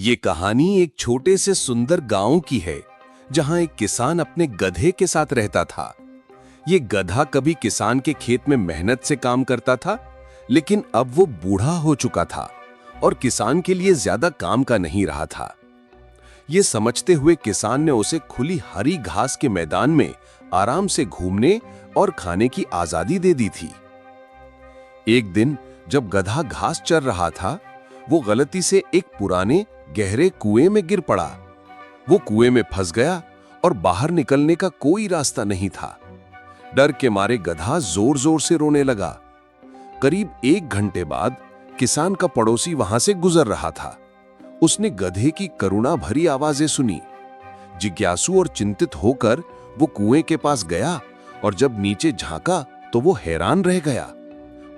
ये कहानी एक छोटे से सुंदर गांव की है जहां एक किसान अपने गधे के साथ रहता था। ये गधा कभी किसान के खेत में मेहनत से काम करता था, लेकिन अब वो बूढ़ा हो चुका था और किसान के लिए ज्यादा काम का नहीं रहा था। ये समझते हुए किसान ने उसे खुली हरी घास के मैदान में आराम से घूमने और खाने की आजादी दे दी थी। एक दिन जब गधा घास चर रहा था, वो गलती से एक पुराने गहरे कुएं में गिर पड़ा। वो कुएं में फंस गया और बाहर निकलने का कोई रास्ता नहीं था। डर के मारे गधा जोर जोर से रोने लगा। करीब 1 घंटे बाद किसान का पड़ोसी वहां से गुजर रहा था। उसने गधे की करुणा भरी आवाजें सुनी। जिज्ञासु और चिंतित होकर वो कुएं के पास गया और जब नीचे झांका तो वो हैरान रह गया।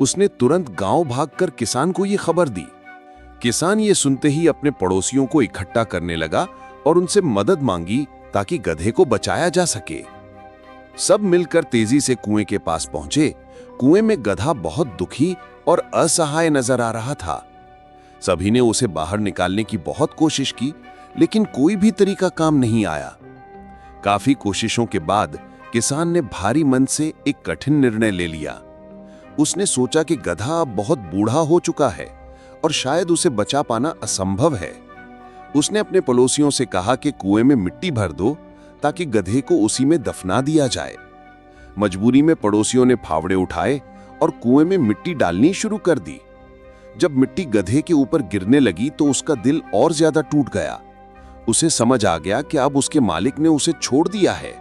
उसने तुरंत गांव भागकर किसान को ये खबर दी। किसान ये सुनते ही अपने पड़ोसियों को इकट्ठा करने लगा और उनसे मदद मांगी ताकि गधे को बचाया जा सके। सब मिलकर तेजी से कुएं के पास पहुंचे। कुएं में गधा बहुत दुखी और असहाय नजर आ रहा था। सभी ने उसे बाहर निकालने की बहुत कोशिश की, लेकिन कोई भी तरीका काम नहीं आया। काफी कोशिशों के बाद किसान ने भारी मन से एक कठिन निर्णय ले लिया। उसने सोचा कि गधा अब बहुत बूढ़ा हो चुका है और शायद उसे बचा पाना असंभव है। उसने अपने पड़ोसियों से कहा कि कुएं में मिट्टी भर दो ताकि गधे को उसी में दफना दिया जाए। मजबूरी में पड़ोसियों ने फावड़े उठाए और कुएं में मिट्टी डालनी शुरू कर दी। जब मिट्टी गधे के ऊपर गिरने लगी तो उसका दिल और ज्यादा टूट गया। उसे समझ आ गया कि अब उसके मालिक ने उसे छोड़ दिया है।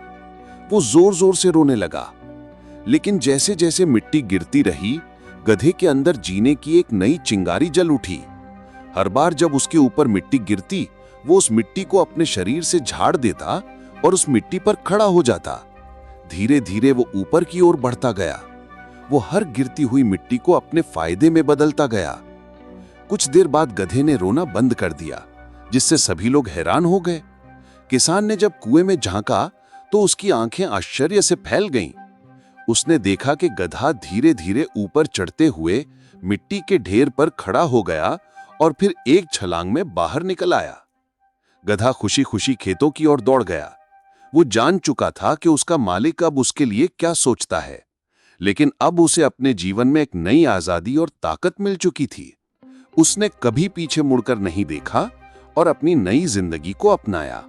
वो जोर जोर से रोने लगा, लेकिन जैसे जैसे मिट्टी गिरती रही, गधे के अंदर जीने की एक नई चिंगारी जल उठी। हर बार जब उसके ऊपर मिट्टी गिरती, वो उस मिट्टी को अपने शरीर से झाड़ देता और उस मिट्टी पर खड़ा हो जाता। धीरे धीरे वो ऊपर की ओर बढ़ता गया। वो हर गिरती हुई मिट्टी को अपने फायदे में बदलता गया। कुछ देर बाद गधे ने रोना बंद कर दिया, जिससे सभी लोग हैरान हो गए। किसान ने जब कुएं में झांका तो उसकी आंखें आश्चर्य से फैल गईं। उसने देखा कि गधा धीरे धीरे ऊपर चढ़ते हुए मिट्टी के ढेर पर खड़ा हो गया और फिर एक छलांग में बाहर निकल आया। गधा खुशी खुशी खेतों की ओर दौड़ गया। वो जान चुका था कि उसका मालिक अब उसके लिए क्या सोचता है, लेकिन अब उसे अपने जीवन में एक नई आजादी और ताकत मिल चुकी थी। उसने कभी पीछे मुड़कर नहीं देखा और अपनी नई जिंदगी को अपनाया।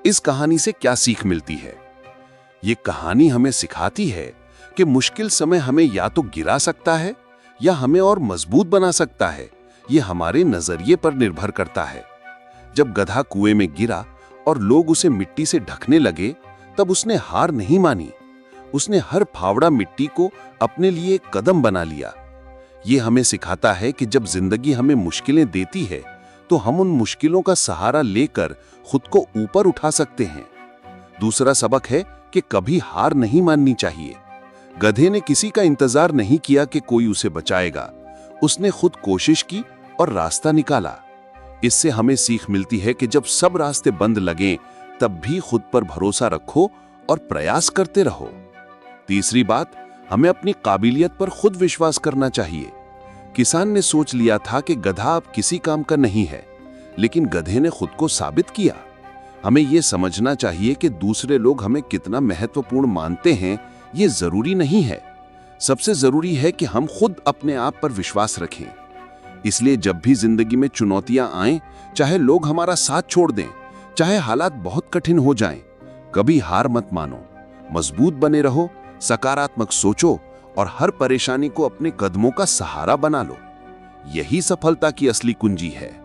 इस कहानी से क्या सीख मिलती है? ये कहानी हमें सिखाती है कि मुश्किल समय हमें या तो गिरा सकता है या हमें और मजबूत बना सकता है। ये हमारे नजरिए पर निर्भर करता है। जब गधा कुएं में गिरा और लोग उसे मिट्टी से ढकने लगे, तब उसने हार नहीं मानी। उसने हर फावड़ा मिट्टी को अपने लिए एक कदम बना लिया। ये हमें सिखाता है कि जब जिंदगी हमें मुश्किलें देती है, तो हम उन मुश्किलों का सहारा लेकर खुद को ऊपर उठा सकते हैं। दूसरा सबक है कि कभी हार नहीं माननी चाहिए। गधे ने किसी का इंतजार नहीं किया कि कोई उसे बचाएगा। उसने खुद कोशिश की और रास्ता निकाला। इससे हमें सीख मिलती है कि जब सब रास्ते बंद लगें, तब भी खुद पर भरोसा रखो और प्रयास करते रहो। तीसरी बात, हमें अपनी काबिलियत पर खुद विश्वास करना चाहिए। किसान ने सोच लिया था कि गधा अब किसी काम का नहीं है, लेकिन गधे ने खुद को साबित किया। हमें यह समझना चाहिए कि दूसरे लोग हमें कितना महत्वपूर्ण मानते हैं, ये जरूरी नहीं है। सबसे जरूरी है कि हम खुद अपने आप पर विश्वास रखें। इसलिए जब भी जिंदगी में चुनौतियां आएं, चाहे लोग हमारा साथ छोड़ दें, चाहे हालात बहुत कठिन हो जाएं, कभी हार मत मानो। मजबूत बने रहो, सकारात्मक सोचो और हर परेशानी को अपने कदमों का सहारा बना लो। यही सफलता की असली कुंजी है।